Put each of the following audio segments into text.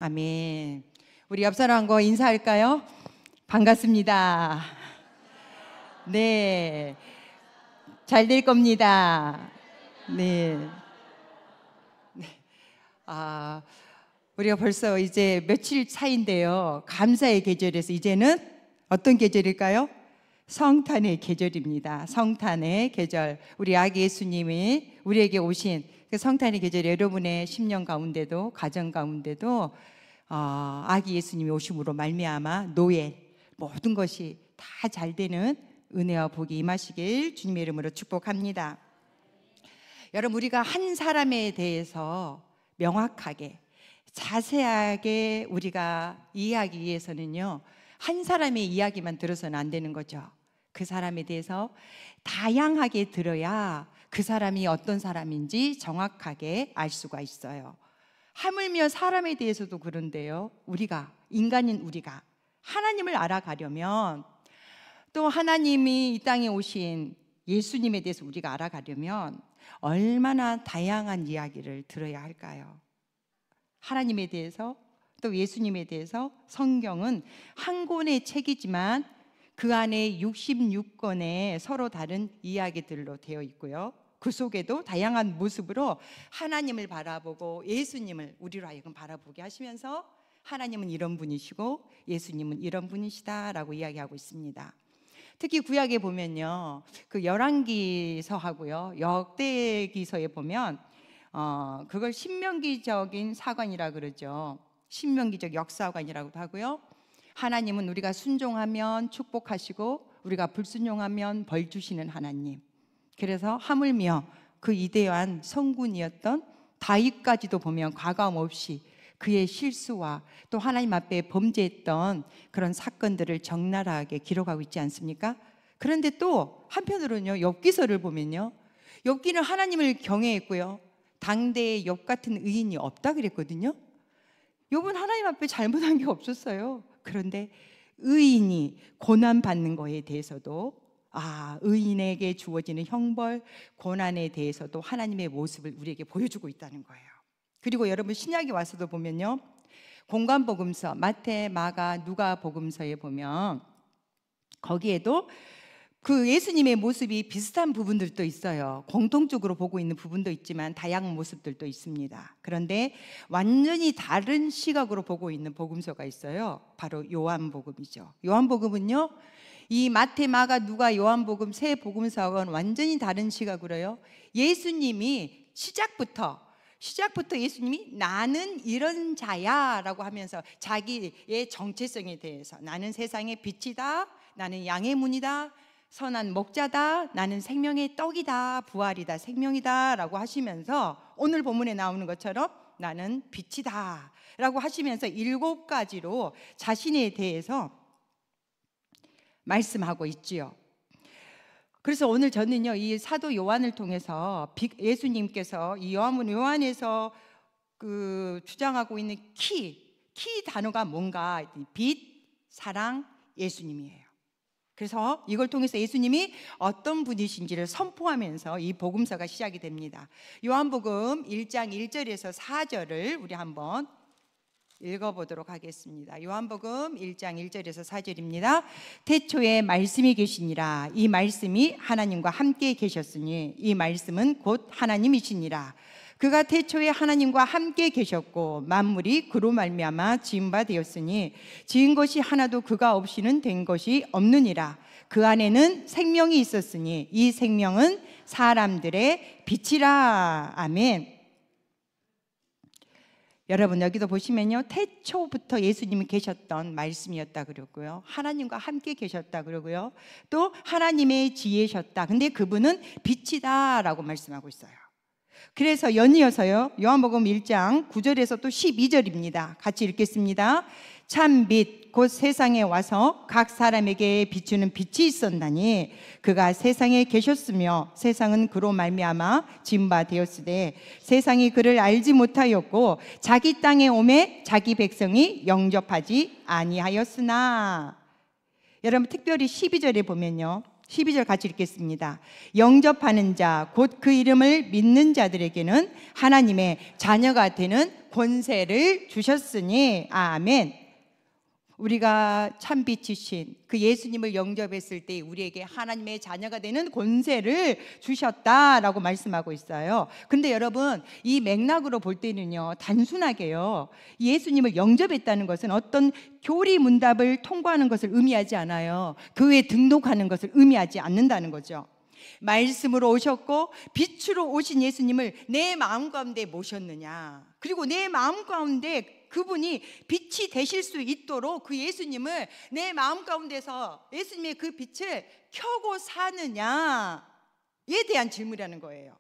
아멘. 우리 옆 사람과 인사할까요? 반갑습니다. 네, 잘 될 겁니다. 네. 우리가 벌써 이제 며칠 차인데요. 감사의 계절에서 이제는 어떤 계절일까요? 성탄의 계절입니다. 성탄의 계절. 우리 아기 예수님이 우리에게 오신 그 성탄의 계절, 여러분의 심령 가운데도 가정 가운데도 아기 예수님이 오심으로 말미암아 노예 모든 것이 다 잘 되는 은혜와 복이 임하시길 주님의 이름으로 축복합니다. 여러분, 우리가 한 사람에 대해서 명확하게 자세하게 우리가 이해하기 위해서는요, 한 사람의 이야기만 들어서는 안 되는 거죠. 그 사람에 대해서 다양하게 들어야 그 사람이 어떤 사람인지 정확하게 알 수가 있어요. 하물며 사람에 대해서도 그런데요, 우리가 인간인 우리가 하나님을 알아가려면, 또 하나님이 이 땅에 오신 예수님에 대해서 우리가 알아가려면 얼마나 다양한 이야기를 들어야 할까요? 하나님에 대해서, 또 예수님에 대해서 성경은 한 권의 책이지만 그 안에 66권의 서로 다른 이야기들로 되어 있고요, 그 속에도 다양한 모습으로 하나님을 바라보고 예수님을 우리로 하여금 바라보게 하시면서 하나님은 이런 분이시고 예수님은 이런 분이시다라고 이야기하고 있습니다. 특히 구약에 보면요, 그 열왕기서하고요 역대기서에 보면 그걸 신명기적인 사관이라 그러죠. 신명기적 역사관이라고도 하고요. 하나님은 우리가 순종하면 축복하시고 우리가 불순종하면 벌 주시는 하나님. 그래서 하물며 그 위대한 성군이었던 다윗까지도 보면 과감 없이 그의 실수와 또 하나님 앞에 범죄했던 그런 사건들을 적나라하게 기록하고 있지 않습니까? 그런데 또 한편으로는요, 욥기서를 보면요, 욥기는 하나님을 경외했고요, 당대에 욥 같은 의인이 없다 그랬거든요. 욥은 하나님 앞에 잘못한 게 없었어요. 그런데 의인이 고난받는 거에 대해서도, 의인에게 주어지는 형벌, 고난에 대해서도 하나님의 모습을 우리에게 보여주고 있다는 거예요. 그리고 여러분, 신약에 와서도 보면요, 공관복음서, 마태, 마가, 누가 복음서에 보면 거기에도 그 예수님의 모습이 비슷한 부분들도 있어요. 공통적으로 보고 있는 부분도 있지만 다양한 모습들도 있습니다. 그런데 완전히 다른 시각으로 보고 있는 복음서가 있어요. 바로 요한복음이죠. 요한복음은요, 이 마태, 마가, 누가, 요한복음 세 복음서와는 완전히 다른 시각으로요, 예수님이 시작부터 예수님이 나는 이런 자야 라고 하면서 자기의 정체성에 대해서, 나는 세상의 빛이다, 나는 양의 문이다, 선한 목자다, 나는 생명의 떡이다, 부활이다, 생명이다 라고 하시면서 오늘 본문에 나오는 것처럼 나는 빛이다 라고 하시면서 7가지로 자신에 대해서 말씀하고 있지요. 그래서 오늘 저는요, 이 사도 요한을 통해서 예수님께서 이 요한에서 그 주장하고 있는 키 단어가 뭔가, 빛, 사랑, 예수님이에요. 그래서 이걸 통해서 예수님이 어떤 분이신지를 선포하면서 이 복음서가 시작이 됩니다. 요한복음 1장 1절에서 4절을 우리 한번 읽어보도록 하겠습니다. 요한복음 1장 1절에서 4절입니다. 태초에 말씀이 계시니라. 이 말씀이 하나님과 함께 계셨으니 이 말씀은 곧 하나님이시니라. 그가 태초에 하나님과 함께 계셨고 만물이 그로 말미암아 지은 바 되었으니 지은 것이 하나도 그가 없이는 된 것이 없느니라. 그 안에는 생명이 있었으니 이 생명은 사람들의 빛이라. 아멘. 여러분, 여기도 보시면요, 태초부터 예수님이 계셨던 말씀이었다 그러고요, 하나님과 함께 계셨다 그러고요, 또 하나님의 지혜셨다. 근데 그분은 빛이다 라고 말씀하고 있어요. 그래서 연이어서요, 요한복음 1장 9절에서 또 12절입니다. 같이 읽겠습니다. 참 빛 곧 세상에 와서 각 사람에게 비추는 빛이 있었나니 그가 세상에 계셨으며 세상은 그로 말미암아 지은 바 되었으되 세상이 그를 알지 못하였고 자기 땅에 오매 자기 백성이 영접하지 아니하였으나. 여러분, 특별히 12절에 보면요, 12절 같이 읽겠습니다. 영접하는 자 곧 그 이름을 믿는 자들에게는 하나님의 자녀가 되는 권세를 주셨으니 아멘. 우리가 참 빛이신 그 예수님을 영접했을 때 우리에게 하나님의 자녀가 되는 권세를 주셨다라고 말씀하고 있어요. 근데 여러분, 이 맥락으로 볼 때는요, 단순하게요, 예수님을 영접했다는 것은 어떤 교리 문답을 통과하는 것을 의미하지 않아요. 교회에 등록하는 것을 의미하지 않는다는 거죠. 말씀으로 오셨고 빛으로 오신 예수님을 내 마음 가운데 모셨느냐, 그리고 내 마음 가운데 그분이 빛이 되실 수 있도록 그 예수님을 내 마음 가운데서 예수님의 그 빛을 켜고 사느냐에 대한 질문이라는 거예요.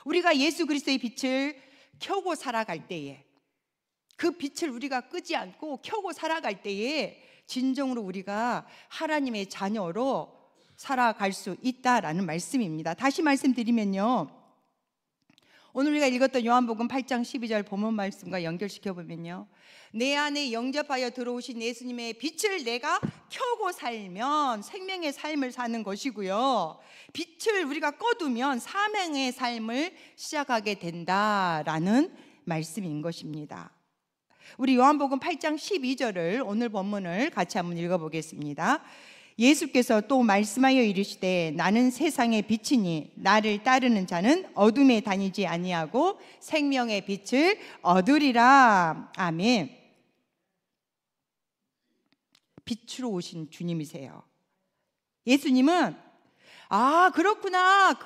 우리가 예수 그리스도의 빛을 켜고 살아갈 때에, 그 빛을 우리가 끄지 않고 켜고 살아갈 때에 진정으로 우리가 하나님의 자녀로 살아갈 수 있다라는 말씀입니다. 다시 말씀드리면요, 오늘 우리가 읽었던 요한복음 8장 12절 본문 말씀과 연결시켜 보면요, 내 안에 영접하여 들어오신 예수님의 빛을 내가 켜고 살면 생명의 삶을 사는 것이고요, 빛을 우리가 꺼두면 사명의 삶을 시작하게 된다라는 말씀인 것입니다. 우리 요한복음 8장 12절을 오늘 본문을 같이 한번 읽어보겠습니다. 예수께서 또 말씀하여 이르시되 나는 세상의 빛이니 나를 따르는 자는 어둠에 다니지 아니하고 생명의 빛을 얻으리라. 아멘. 빛으로 오신 주님이세요. 예수님은 아 그렇구나,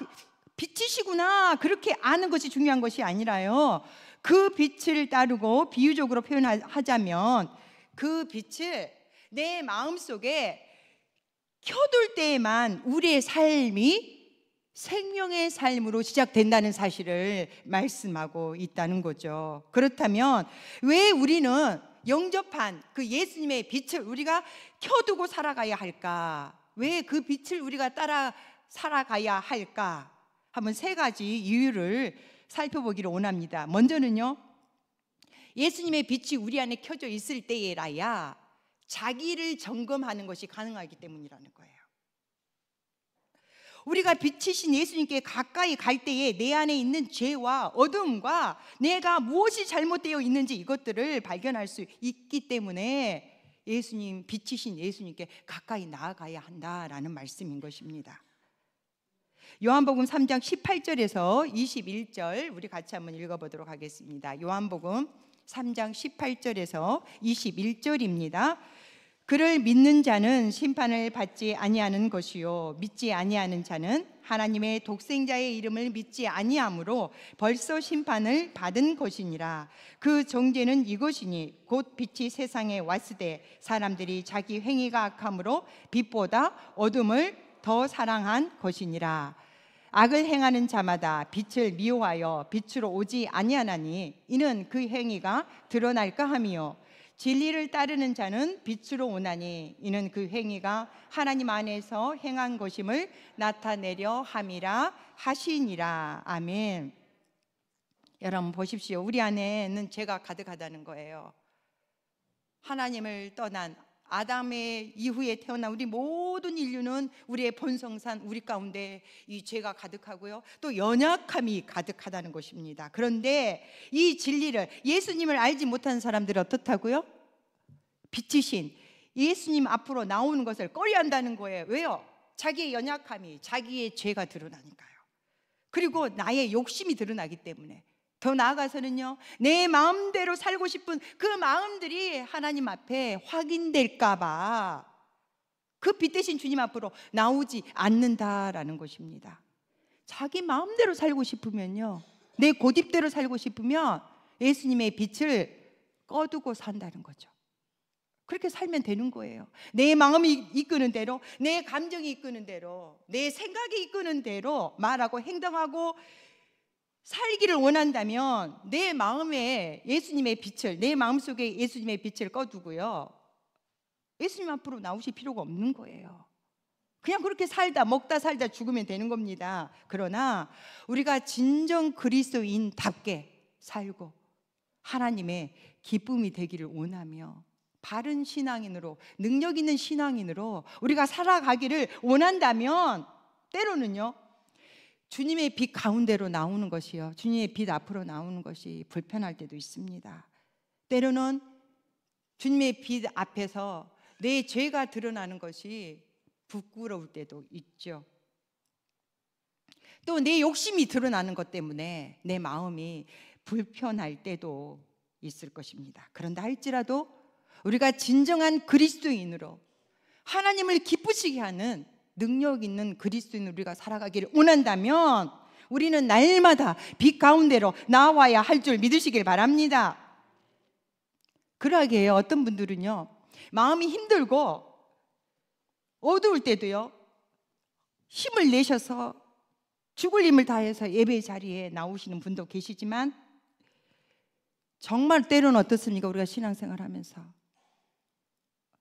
빛이시구나, 그렇게 아는 것이 중요한 것이 아니라요, 그 빛을 따르고 비유적으로 표현하자면 그 빛을 내 마음속에 켜둘 때에만 우리의 삶이 생명의 삶으로 시작된다는 사실을 말씀하고 있다는 거죠. 그렇다면 왜 우리는 영접한 그 예수님의 빛을 우리가 켜두고 살아가야 할까? 왜 그 빛을 우리가 따라 살아가야 할까? 한번 세 가지 이유를 살펴보기를 원합니다. 먼저는요, 예수님의 빛이 우리 안에 켜져 있을 때에라야 자기를 점검하는 것이 가능하기 때문이라는 거예요. 우리가 빛이신 예수님께 가까이 갈 때에 내 안에 있는 죄와 어둠과 내가 무엇이 잘못되어 있는지 이것들을 발견할 수 있기 때문에 예수님, 빛이신 예수님께 가까이 나아가야 한다라는 말씀인 것입니다. 요한복음 3장 18절에서 21절 우리 같이 한번 읽어보도록 하겠습니다. 요한복음 3장 18절에서 21절입니다. 그를 믿는 자는 심판을 받지 아니하는 것이요 믿지 아니하는 자는 하나님의 독생자의 이름을 믿지 아니하므로 벌써 심판을 받은 것이니라. 그 정죄는 이것이니 곧 빛이 세상에 왔으되 사람들이 자기 행위가 악함으로 빛보다 어둠을 더 사랑한 것이니라. 악을 행하는 자마다 빛을 미워하여 빛으로 오지 아니하나니 이는 그 행위가 드러날까 함이요 진리를 따르는 자는 빛으로 오나니 이는 그 행위가 하나님 안에서 행한 것임을 나타내려 함이라 하시니라. 아멘. 여러분 보십시오. 우리 안에는 죄가 가득하다는 거예요. 하나님을 떠난 아담의 이후에 태어난 우리 모든 인류는 우리의 본성상 우리 가운데 이 죄가 가득하고요, 또 연약함이 가득하다는 것입니다. 그런데 이 진리를, 예수님을 알지 못하는 사람들은 어떻다고요? 빛이신 예수님 앞으로 나오는 것을 꺼려한다는 거예요. 왜요? 자기의 연약함이, 자기의 죄가 드러나니까요. 그리고 나의 욕심이 드러나기 때문에. 더 나아가서는요, 내 마음대로 살고 싶은 그 마음들이 하나님 앞에 확인될까 봐 그 빛 대신 주님 앞으로 나오지 않는다라는 것입니다. 자기 마음대로 살고 싶으면요, 내 고집대로 살고 싶으면 예수님의 빛을 꺼두고 산다는 거죠. 그렇게 살면 되는 거예요. 내 마음이 이끄는 대로, 내 감정이 이끄는 대로, 내 생각이 이끄는 대로 말하고 행동하고 살기를 원한다면 내 마음에 예수님의 빛을, 내 마음속에 예수님의 빛을 꺼두고요, 예수님 앞으로 나오실 필요가 없는 거예요. 그냥 그렇게 살다 먹다 살다 죽으면 되는 겁니다. 그러나 우리가 진정 그리스도인답게 살고 하나님의 기쁨이 되기를 원하며 바른 신앙인으로, 능력 있는 신앙인으로 우리가 살아가기를 원한다면 때로는요, 주님의 빛 가운데로 나오는 것이요, 주님의 빛 앞으로 나오는 것이 불편할 때도 있습니다. 때로는 주님의 빛 앞에서 내 죄가 드러나는 것이 부끄러울 때도 있죠. 또 내 욕심이 드러나는 것 때문에 내 마음이 불편할 때도 있을 것입니다. 그런다 할지라도 우리가 진정한 그리스도인으로 하나님을 기쁘시게 하는 능력 있는 그리스도인 우리가 살아가기를 원한다면 우리는 날마다 빛 가운데로 나와야 할 줄 믿으시길 바랍니다. 그러하게 어떤 분들은요, 마음이 힘들고 어두울 때도요, 힘을 내셔서 죽을 힘을 다해서 예배 자리에 나오시는 분도 계시지만, 정말 때로는 어떻습니까? 우리가 신앙생활 하면서,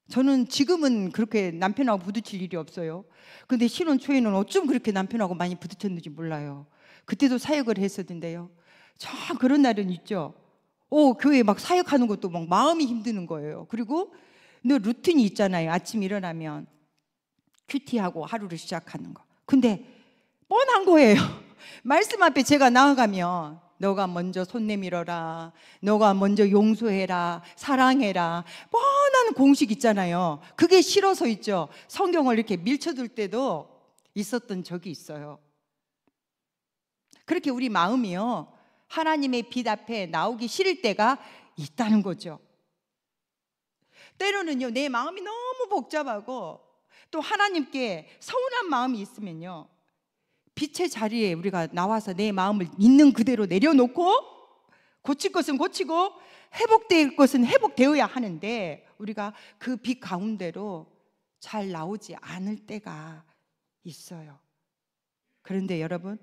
저는 지금은 그렇게 남편하고 부딪힐 일이 없어요. 근데 신혼 초에는 어쩜 그렇게 남편하고 많이 부딪혔는지 몰라요. 그때도 사역을 했었는데요, 참 그런 날은 있죠. 교회 막 사역하는 것도 막 마음이 힘드는 거예요. 그리고 늘 루틴이 있잖아요. 아침 일어나면 큐티하고 하루를 시작하는 거. 근데 뻔한 거예요. 말씀 앞에 제가 나아가면 너가 먼저 손 내밀어라, 너가 먼저 용서해라, 사랑해라, 뻔한 공식 있잖아요. 그게 싫어서 있죠. 성경을 이렇게 밀쳐둘 때도 있었던 적이 있어요. 그렇게 우리 마음이요, 하나님의 빛 앞에 나오기 싫을 때가 있다는 거죠. 때로는요, 내 마음이 너무 복잡하고 또 하나님께 서운한 마음이 있으면요, 빛의 자리에 우리가 나와서 내 마음을 있는 그대로 내려놓고 고칠 것은 고치고 회복될 것은 회복되어야 하는데, 우리가 그 빛 가운데로 잘 나오지 않을 때가 있어요. 그런데 여러분,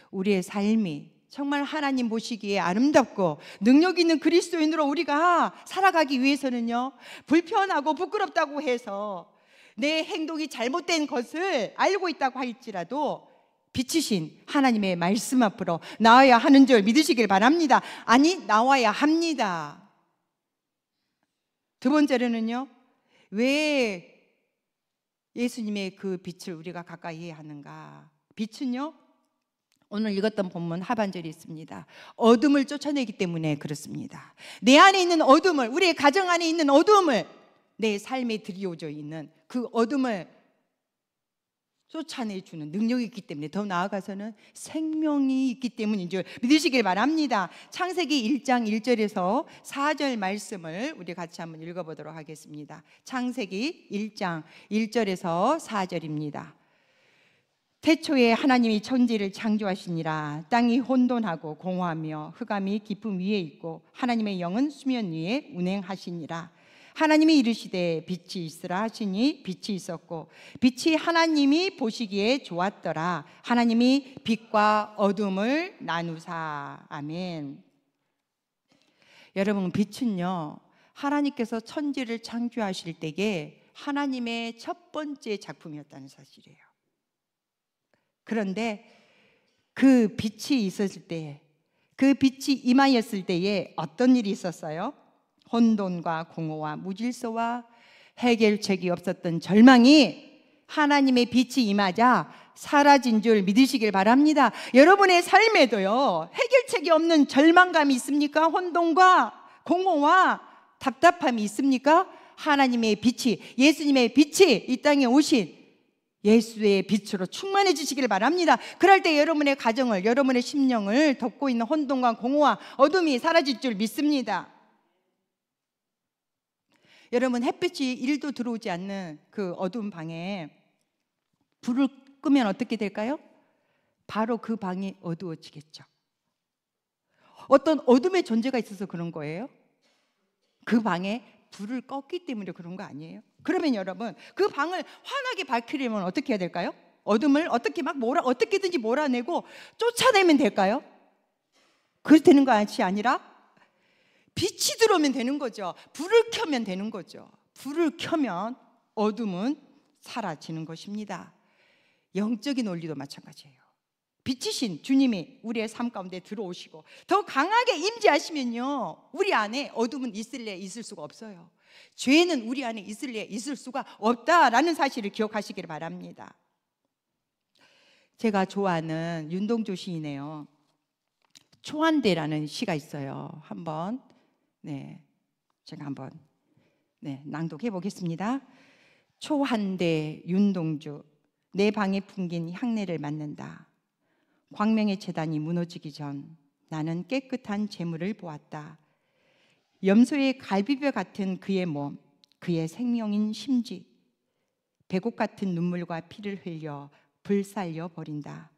우리의 삶이 정말 하나님 보시기에 아름답고 능력 있는 그리스도인으로 우리가 살아가기 위해서는요, 불편하고 부끄럽다고 해서 내 행동이 잘못된 것을 알고 있다고 할지라도 빛이신 하나님의 말씀 앞으로 나와야 하는 줄 믿으시길 바랍니다. 아니, 나와야 합니다. 두 번째로는요, 왜 예수님의 그 빛을 우리가 가까이 해야 하는가? 빛은요, 오늘 읽었던 본문 하반절이 있습니다. 어둠을 쫓아내기 때문에 그렇습니다. 내 안에 있는 어둠을, 우리의 가정 안에 있는 어둠을, 내 삶에 들이워져 있는 그 어둠을 쫓아내주는 능력이 있기 때문에, 더 나아가서는 생명이 있기 때문인 줄 믿으시길 바랍니다. 창세기 1장 1절에서 4절 말씀을 우리 같이 한번 읽어보도록 하겠습니다. 창세기 1장 1절에서 4절입니다. 태초에 하나님이 천지를 창조하시니라. 땅이 혼돈하고 공허하며 흑암이 깊음 위에 있고 하나님의 영은 수면 위에 운행하시니라. 하나님이 이르시되 빛이 있으라 하시니 빛이 있었고 빛이 하나님이 보시기에 좋았더라. 하나님이 빛과 어둠을 나누사. 아멘. 여러분, 빛은요, 하나님께서 천지를 창조하실 때에 하나님의 첫 번째 작품이었다는 사실이에요. 그런데 그 빛이 있었을 때, 그 빛이 임하였을 때에 어떤 일이 있었어요? 혼돈과 공허와 무질서와 해결책이 없었던 절망이 하나님의 빛이 임하자 사라진 줄 믿으시길 바랍니다. 여러분의 삶에도요, 해결책이 없는 절망감이 있습니까? 혼돈과 공허와 답답함이 있습니까? 하나님의 빛이, 예수님의 빛이 이 땅에 오신 예수의 빛으로 충만해 주시길 바랍니다. 그럴 때 여러분의 가정을, 여러분의 심령을 덮고 있는 혼돈과 공허와 어둠이 사라질 줄 믿습니다. 여러분, 햇빛이 1도 들어오지 않는 그 어두운 방에 불을 끄면 어떻게 될까요? 바로 그 방이 어두워지겠죠. 어떤 어둠의 존재가 있어서 그런 거예요? 그 방에 불을 껐기 때문에 그런 거 아니에요? 그러면 여러분, 그 방을 환하게 밝히려면 어떻게 해야 될까요? 어둠을 어떻게든지 몰아내고 쫓아내면 될까요? 그렇게 되는 것이 아니라 빛이 들어오면 되는 거죠. 불을 켜면 되는 거죠. 불을 켜면 어둠은 사라지는 것입니다. 영적인 원리도 마찬가지예요. 빛이신 주님이 우리의 삶 가운데 들어오시고 더 강하게 임재하시면요, 우리 안에 어둠은 있을 수가 없어요. 죄는 우리 안에 있을 수가 없다라는 사실을 기억하시기를 바랍니다. 제가 좋아하는 윤동주 시인이에요. 초한대라는 시가 있어요. 한번 제가 한번 낭독해 보겠습니다. 초한대 윤동주. 내 방에 풍긴 향내를 맡는다. 광명의 재단이 무너지기 전 나는 깨끗한 재물을 보았다. 염소의 갈비뼈 같은 그의 몸, 그의 생명인 심지, 배곡 같은 눈물과 피를 흘려 불살려 버린다.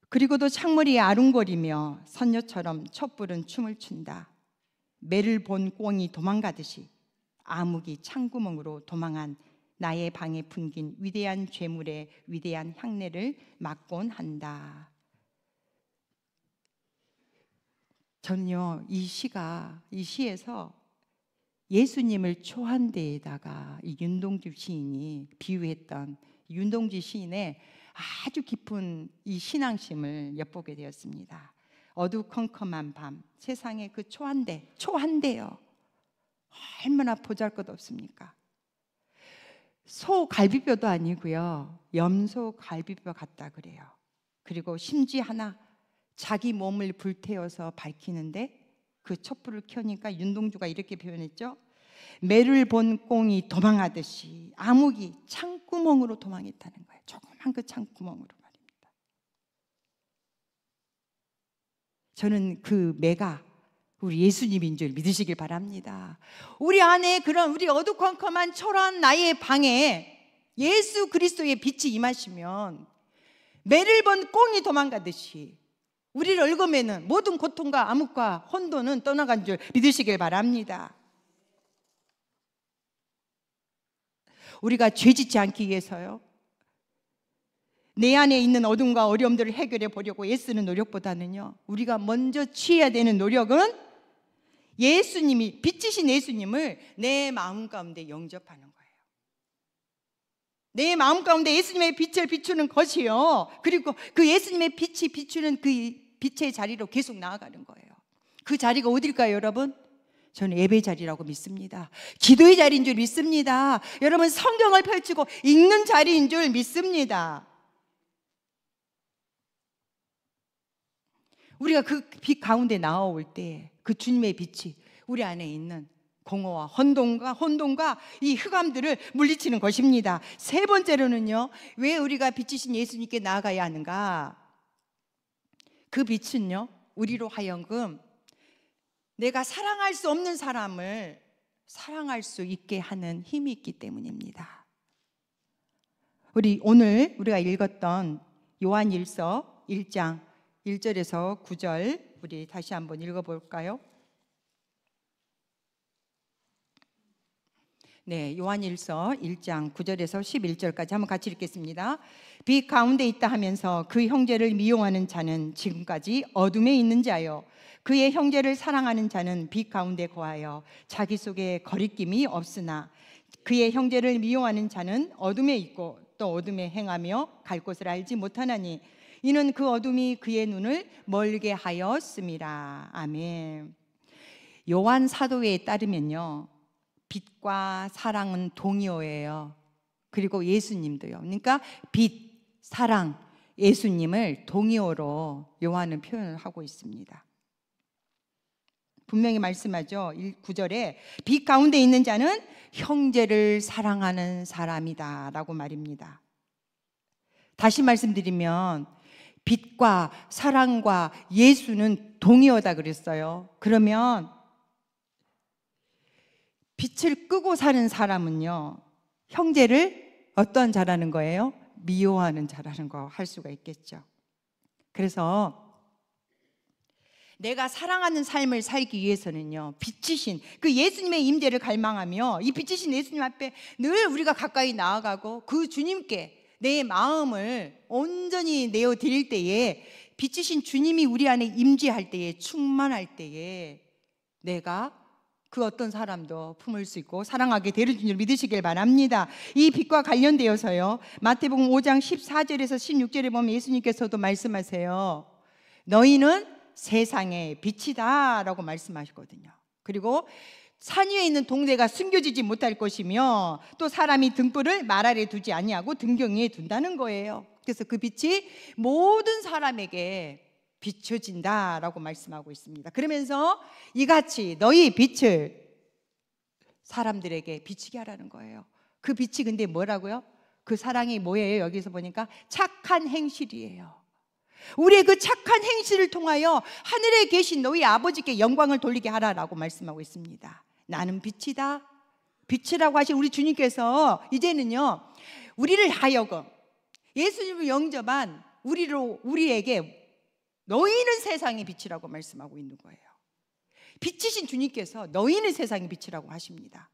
그리고도 창문이 아웅거리며 선녀처럼 촛불은 춤을 춘다. 매를 본 꿩이 도망가듯이 암흑이 창구멍으로 도망한 나의 방에 풍긴 위대한 죄물의 위대한 향내를 맡곤 한다. 저는요, 이 시에서 예수님을 초한대에다가 이 윤동주 시인이 비유했던 윤동주 시인의 아주 깊은 이 신앙심을 엿보게 되었습니다. 어두컴컴한 밤, 세상에 그 초한대요. 얼마나 보잘것없습니까? 소 갈비뼈도 아니고요, 염소 갈비뼈 같다 그래요. 그리고 심지 하나 자기 몸을 불태워서 밝히는데 그 촛불을 켜니까 윤동주가 이렇게 표현했죠. 매를 본 꽁이 도망하듯이 암흑이 창구멍으로 도망했다는 거예요. 조그만 그 창구멍으로 말입니다. 저는 그 매가 우리 예수님인 줄 믿으시길 바랍니다. 우리 안에 그런 우리 어두컴컴한 초라한 나의 방에 예수 그리스도의 빛이 임하시면 매를 본 꽁이 도망가듯이 우리를 얽어매는 모든 고통과 암흑과 혼돈은 떠나간 줄 믿으시길 바랍니다. 우리가 죄짓지 않기 위해서요, 내 안에 있는 어둠과 어려움들을 해결해 보려고 애쓰는 노력보다는요, 우리가 먼저 취해야 되는 노력은 예수님이, 빛이신 예수님을 내 마음 가운데 영접하는 거예요. 내 마음 가운데 예수님의 빛을 비추는 것이요, 그리고 그 예수님의 빛이 비추는 그 빛의 자리로 계속 나아가는 거예요. 그 자리가 어딜까요, 여러분? 저는 예배 자리라고 믿습니다. 기도의 자리인 줄 믿습니다. 여러분, 성경을 펼치고 읽는 자리인 줄 믿습니다. 우리가 그 빛 가운데 나아올 때 그 주님의 빛이 우리 안에 있는 공허와 혼돈과 이 흑암들을 물리치는 것입니다. 세 번째로는요, 왜 우리가 빛이신 예수님께 나아가야 하는가? 그 빛은요, 우리로 하여금 내가 사랑할 수 없는 사람을 사랑할 수 있게 하는 힘이 있기 때문입니다. 오늘 우리가 읽었던 요한일서 1장 1절에서 9절 우리 다시 한번 읽어볼까요? 요한일서 1장 9절에서 11절까지 한번 같이 읽겠습니다. 빛 가운데 있다 하면서 그 형제를 미용하는 자는 지금까지 어둠에 있는 자요, 그의 형제를 사랑하는 자는 빛 가운데 거하여 자기 속에 거리낌이 없으나 그의 형제를 미용하는 자는 어둠에 있고 또 어둠에 행하며 갈 곳을 알지 못하나니 이는 그 어둠이 그의 눈을 멀게 하였음이라. 아멘. 요한 사도에 따르면요, 빛과 사랑은 동의어예요. 그리고 예수님도요. 그러니까 빛, 사랑, 예수님을 동의어로 요한은 표현을 하고 있습니다. 분명히 말씀하죠. 9절에 빛 가운데 있는 자는 형제를 사랑하는 사람이다 라고 말입니다. 다시 말씀드리면 빛과 사랑과 예수는 동의어다 그랬어요. 그러면 빛을 끄고 사는 사람은요, 형제를 어떤 자라는 거예요? 미워하는 자라는 거 할 수가 있겠죠. 그래서 내가 사랑하는 삶을 살기 위해서는요, 빛이신 그 예수님의 임재를 갈망하며 이 빛이신 예수님 앞에 늘 우리가 가까이 나아가고 그 주님께 내 마음을 온전히 내어드릴 때에, 빛이신 주님이 우리 안에 임재할 때에, 충만할 때에 내가 그 어떤 사람도 품을 수 있고 사랑하게 되는 줄 믿으시길 바랍니다. 이 빛과 관련되어서요, 마태복음 5장 14절에서 16절에 보면 예수님께서도 말씀하세요. 너희는 세상의 빛이다 라고 말씀하시거든요. 그리고 산 위에 있는 동네가 숨겨지지 못할 것이며 또 사람이 등불을 말 아래 두지 아니하고 등경 위에 둔다는 거예요. 그래서 그 빛이 모든 사람에게 비춰진다라고 말씀하고 있습니다. 그러면서 이같이 너희 빛을 사람들에게 비치게 하라는 거예요. 그 빛이 근데 뭐라고요? 그 사랑이 뭐예요? 여기서 보니까 착한 행실이에요. 우리의 그 착한 행실을 통하여 하늘에 계신 너희 아버지께 영광을 돌리게 하라라고 말씀하고 있습니다. 나는 빛이다. 빛이라고 하신 우리 주님께서 이제는요, 우리를 하여금 예수님을 영접한 우리에게 너희는 세상의 빛이라고 말씀하고 있는 거예요. 빛이신 주님께서 너희는 세상의 빛이라고 하십니다.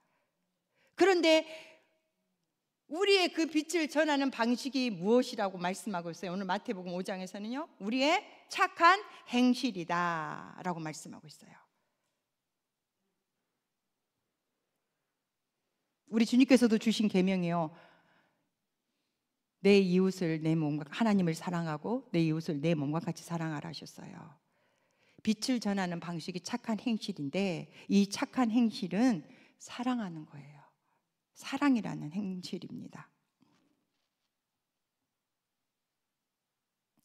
그런데 우리의 그 빛을 전하는 방식이 무엇이라고 말씀하고 있어요? 오늘 마태복음 5장에서는요, 우리의 착한 행실이다 라고 말씀하고 있어요. 우리 주님께서도 주신 계명이요, 내 이웃을 내 몸과, 하나님을 사랑하고 내 이웃을 내 몸과 같이 사랑하라 하셨어요. 빛을 전하는 방식이 착한 행실인데 이 착한 행실은 사랑하는 거예요. 사랑이라는 행실입니다.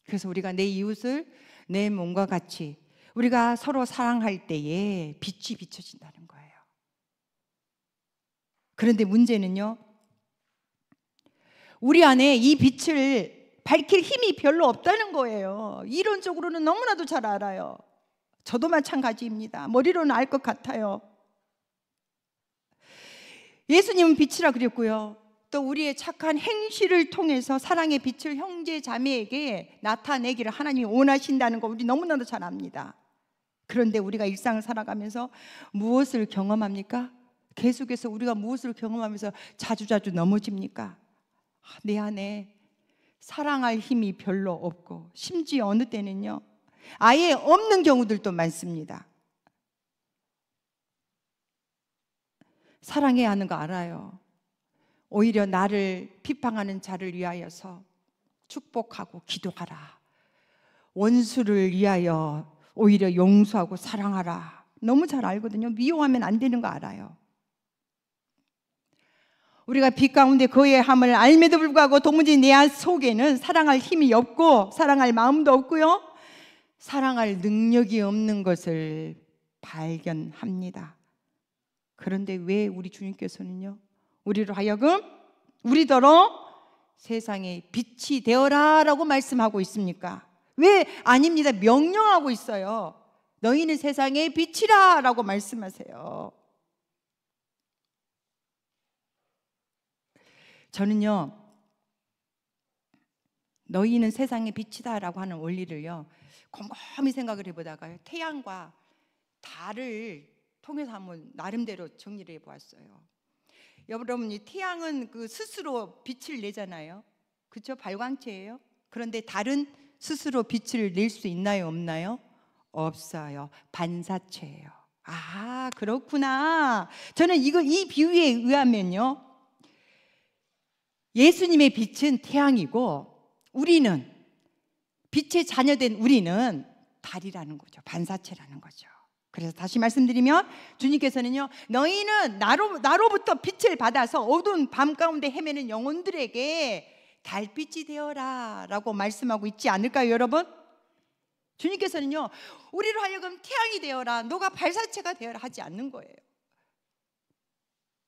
그래서 우리가 내 이웃을 내 몸과 같이 우리가 서로 사랑할 때에 빛이 비춰진다는 거예요. 그런데 문제는요, 우리 안에 이 빛을 밝힐 힘이 별로 없다는 거예요. 이론적으로는 너무나도 잘 알아요. 저도 마찬가지입니다. 머리로는 알 것 같아요. 예수님은 빛이라 그랬고요, 또 우리의 착한 행실을 통해서 사랑의 빛을 형제 자매에게 나타내기를 하나님이 원하신다는 거 우리 너무나도 잘 압니다. 그런데 우리가 일상을 살아가면서 무엇을 경험합니까? 계속해서 우리가 무엇을 경험하면서 자주자주 넘어집니까? 내 안에 사랑할 힘이 별로 없고, 심지어 어느 때는요 아예 없는 경우들도 많습니다. 사랑해야 하는 거 알아요. 오히려 나를 비방하는 자를 위하여서 축복하고 기도하라. 원수를 위하여 오히려 용서하고 사랑하라. 너무 잘 알거든요. 미워하면 안 되는 거 알아요. 우리가 빛 가운데 거의 함을 알매도 불구하고 도무지 내 안 속에는 사랑할 힘이 없고 사랑할 마음도 없고요, 사랑할 능력이 없는 것을 발견합니다. 그런데 왜 우리 주님께서는요, 우리로 하여금 우리더러 세상의 빛이 되어라 라고 말씀하고 있습니까? 왜 아닙니다. 명령하고 있어요. 너희는 세상의 빛이라 라고 말씀하세요. 저는요, 너희는 세상의 빛이다 라고 하는 원리를요 곰곰이 생각을 해보다가요, 태양과 달을 통해서 한번 나름대로 정리를 해보았어요. 여러분, 이 태양은 그 스스로 빛을 내잖아요. 그렇죠? 발광체예요. 그런데 달은 스스로 빛을 낼 수 있나요? 없나요? 없어요. 반사체예요. 아, 그렇구나. 저는 이 비유에 의하면요, 예수님의 빛은 태양이고 우리는, 빛의 자녀된 우리는 달이라는 거죠. 반사체라는 거죠. 그래서 다시 말씀드리면 주님께서는요, 너희는 나로부터 빛을 받아서 어두운 밤 가운데 헤매는 영혼들에게 달빛이 되어라 라고 말씀하고 있지 않을까요, 여러분? 주님께서는요, 우리로 하여금 태양이 되어라, 너가 발사체가 되어라 하지 않는 거예요.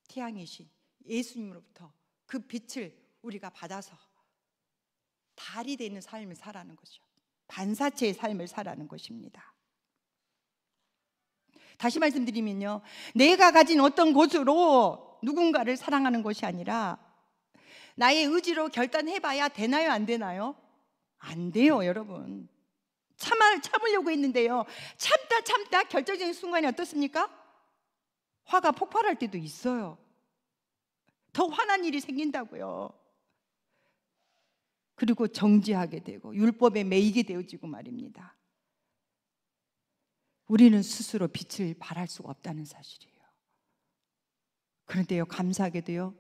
태양이신 예수님으로부터 그 빛을 우리가 받아서 달이 되는 삶을 살아가는 거죠. 반사체의 삶을 살아가는 것입니다. 다시 말씀드리면요, 내가 가진 어떤 것으로 누군가를 사랑하는 것이 아니라 나의 의지로 결단해봐야 되나요, 안 되나요? 안 돼요, 여러분. 참으려고 했는데요, 참다 결정적인 순간이 어떻습니까? 화가 폭발할 때도 있어요. 더 화난 일이 생긴다고요. 그리고 정죄하게 되고 율법에 매이게 되어지고 말입니다. 우리는 스스로 빛을 발할 수가 없다는 사실이에요. 그런데요, 감사하게도요,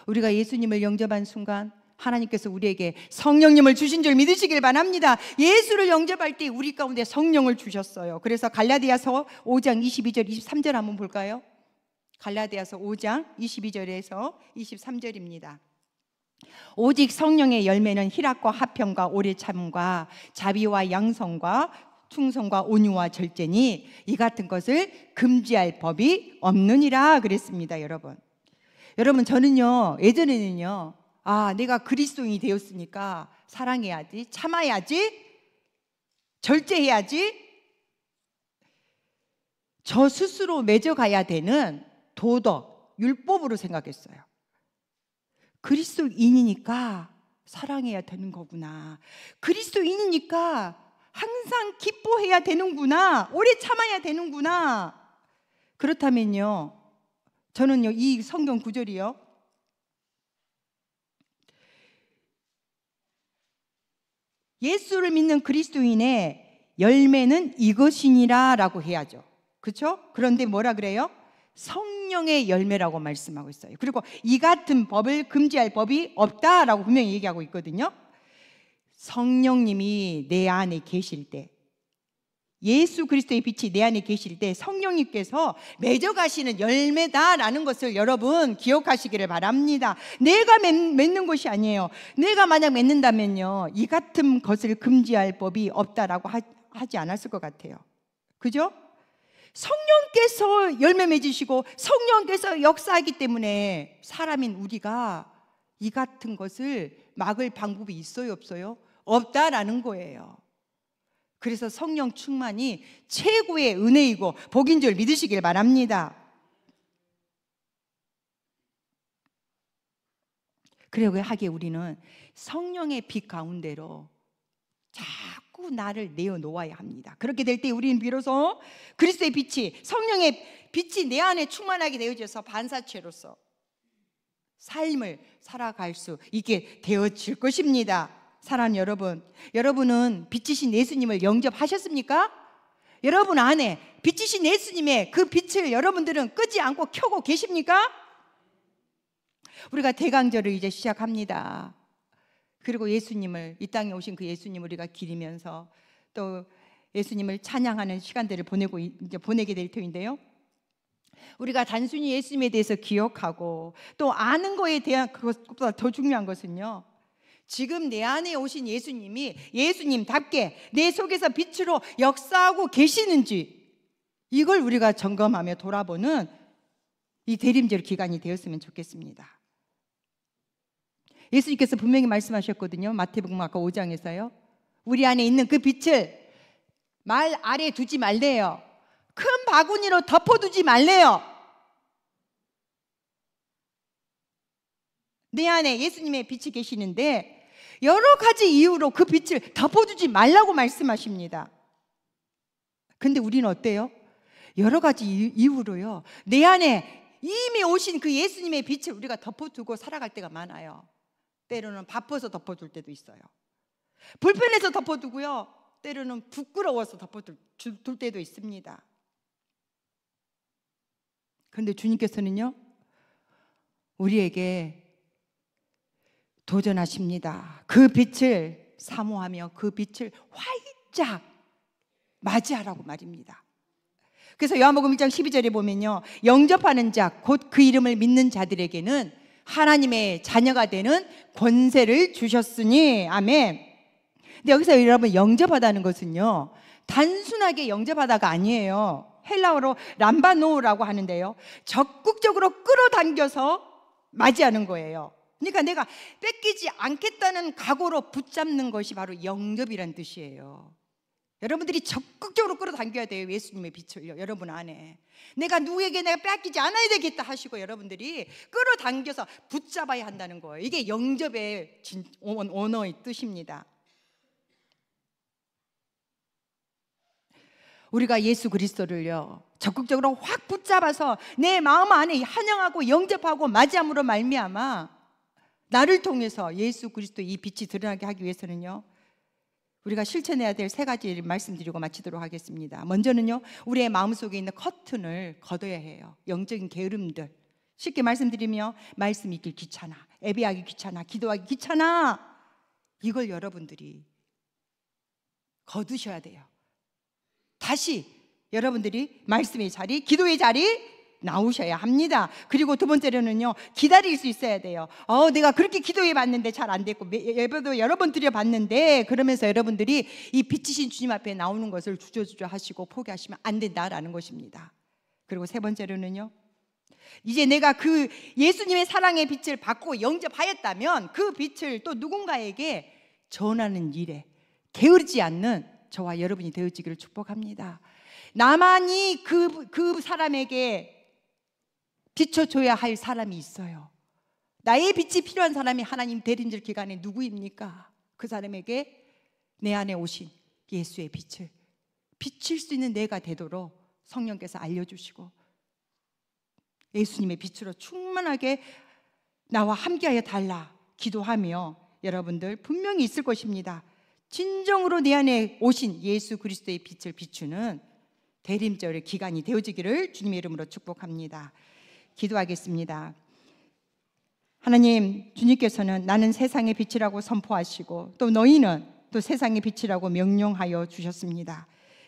우리가 예수님을 영접한 순간 하나님께서 우리에게 성령님을 주신 줄 믿으시길 바랍니다. 예수를 영접할 때 우리 가운데 성령을 주셨어요. 그래서 갈라디아서 5장 22절 23절 한번 볼까요? 갈라디아서 5장 22절에서 23절입니다. 오직 성령의 열매는 희락과 화평과 오래 참음과 자비와 양성과 충성과 온유와 절제니 이 같은 것을 금지할 법이 없느니라 그랬습니다. 여러분 저는요, 예전에는요, 내가 그리스도인이 되었으니까 사랑해야지, 참아야지, 절제해야지, 저 스스로 맺어가야 되는 도덕, 율법으로 생각했어요. 그리스도인이니까 사랑해야 되는 거구나, 그리스도인이니까 항상 기뻐해야 되는구나, 오래 참아야 되는구나. 그렇다면요, 저는요, 이 성경 구절이요, 예수를 믿는 그리스도인의 열매는 이것이니라 라고 해야죠. 그렇죠? 그런데 뭐라 그래요? 성령의 열매라고 말씀하고 있어요. 그리고 이 같은 법을 금지할 법이 없다라고 분명히 얘기하고 있거든요. 성령님이 내 안에 계실 때, 예수 그리스도의 빛이 내 안에 계실 때 성령님께서 맺어가시는 열매다라는 것을 여러분 기억하시기를 바랍니다. 내가 맺는 것이 아니에요. 내가 만약 맺는다면요, 이 같은 것을 금지할 법이 없다라고 하지 않았을 것 같아요. 그죠? 성령께서 열매 맺으시고 성령께서 역사하기 때문에 사람인 우리가 이 같은 것을 막을 방법이 있어요, 없어요? 없다라는 거예요. 그래서 성령 충만이 최고의 은혜이고 복인 줄 믿으시길 바랍니다. 그리고 하기에 우리는 성령의 빛 가운데로 자꾸 나를 내어놓아야 합니다. 그렇게 될 때 우리는 비로소 그리스도의 빛이, 성령의 빛이 내 안에 충만하게 되어져서 반사체로서 삶을 살아갈 수 있게 되어질 것입니다. 사랑하는 여러분, 여러분은 빛이신 예수님을 영접하셨습니까? 여러분 안에 빛이신 예수님의 그 빛을 여러분들은 끄지 않고 켜고 계십니까? 우리가 대강절을 이제 시작합니다. 그리고 예수님을, 이 땅에 오신 그 예수님을 우리가 기리면서 또 예수님을 찬양하는 시간들을 보내게 될 터인데요, 우리가 단순히 예수님에 대해서 기억하고 또 아는 거에 대한 그것보다 더 중요한 것은요, 지금 내 안에 오신 예수님이 예수님답게 내 속에서 빛으로 역사하고 계시는지, 이걸 우리가 점검하며 돌아보는 이 대림절 기간이 되었으면 좋겠습니다. 예수님께서 분명히 말씀하셨거든요. 마태복음 아까 5장에서요, 우리 안에 있는 그 빛을 말 아래 두지 말래요. 큰 바구니로 덮어두지 말래요. 내 안에 예수님의 빛이 계시는데 여러 가지 이유로 그 빛을 덮어두지 말라고 말씀하십니다. 근데 우리는 어때요? 여러 가지 이유로요, 내 안에 이미 오신 그 예수님의 빛을 우리가 덮어두고 살아갈 때가 많아요. 때로는 바빠서 덮어둘 때도 있어요. 불편해서 덮어두고요, 때로는 부끄러워서 덮어둘 때도 있습니다. 그런데 주님께서는요, 우리에게 도전하십니다. 그 빛을 사모하며 그 빛을 활짝 맞이하라고 말입니다. 그래서 요한복음 1장 12절에 보면요, 영접하는 자, 곧 그 이름을 믿는 자들에게는 하나님의 자녀가 되는 권세를 주셨으니, 아멘. 근데 여기서 여러분, 영접하다는 것은요, 단순하게 영접하다가 아니에요. 헬라어로 람바노라고 하는데요, 적극적으로 끌어당겨서 맞이하는 거예요. 그러니까 내가 뺏기지 않겠다는 각오로 붙잡는 것이 바로 영접이란 뜻이에요. 여러분들이 적극적으로 끌어당겨야 돼요. 예수님의 빛을요, 여러분 안에. 내가 누구에게 내가 뺏기지 않아야 되겠다 하시고 여러분들이 끌어당겨서 붙잡아야 한다는 거예요. 이게 영접의 언어의 뜻입니다. 우리가 예수 그리스도를요, 적극적으로 확 붙잡아서 내 마음 안에 환영하고 영접하고 맞이함으로 말미암아 나를 통해서 예수 그리스도의 이 빛이 드러나게 하기 위해서는요, 우리가 실천해야 될 3가지를 말씀드리고 마치도록 하겠습니다. 먼저는요, 우리의 마음속에 있는 커튼을 걷어야 해요. 영적인 게으름들. 쉽게 말씀드리며, 말씀 읽기 귀찮아, 예배하기 귀찮아, 기도하기 귀찮아, 이걸 여러분들이 거두셔야 돼요. 다시 여러분들이 말씀의 자리, 기도의 자리, 나오셔야 합니다. 그리고 두 번째로는요, 기다릴 수 있어야 돼요. 내가 그렇게 기도해 봤는데 잘 안 됐고, 예배도 여러 번 드려 봤는데, 그러면서 여러분들이 이 빛이신 주님 앞에 나오는 것을 주저주저 하시고 포기하시면 안 된다라는 것입니다. 그리고 세 번째로는요, 이제 내가 그 예수님의 사랑의 빛을 받고 영접하였다면 그 빛을 또 누군가에게 전하는 일에 게으르지 않는 저와 여러분이 되어지기를 축복합니다. 나만이 그 사람에게 비춰줘야 할 사람이 있어요. 나의 빛이 필요한 사람이 하나님 대림절 기간에 누구입니까? 그 사람에게 내 안에 오신 예수의 빛을 비칠 수 있는 내가 되도록 성령께서 알려주시고 예수님의 빛으로 충만하게 나와 함께하여 달라 기도하며 여러분들 분명히 있을 것입니다. 진정으로 내 안에 오신 예수 그리스도의 빛을 비추는 대림절의 기간이 되어지기를 주님의 이름으로 축복합니다. 기도하겠습니다. 하나님, 주님께서는 나는 세상의 빛이라고 선포하시고 또 너희는 또 세상의 빛이라고 명령하여 주셨습니다.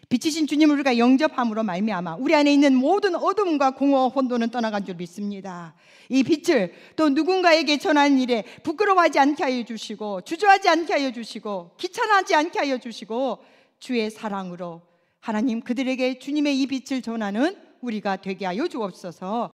빛이신 주님을 우리가 영접함으로 말미암아 우리 안에 있는 모든 어둠과 공허 혼돈은 떠나간 줄 믿습니다. 이 빛을 또 누군가에게 전하는 일에 부끄러워하지 않게 하여 주시고 주저하지 않게 하여 주시고 귀찮아하지 않게 하여 주시고 주의 사랑으로 하나님 그들에게 주님의 이 빛을 전하는 우리가 되게 하여 주옵소서.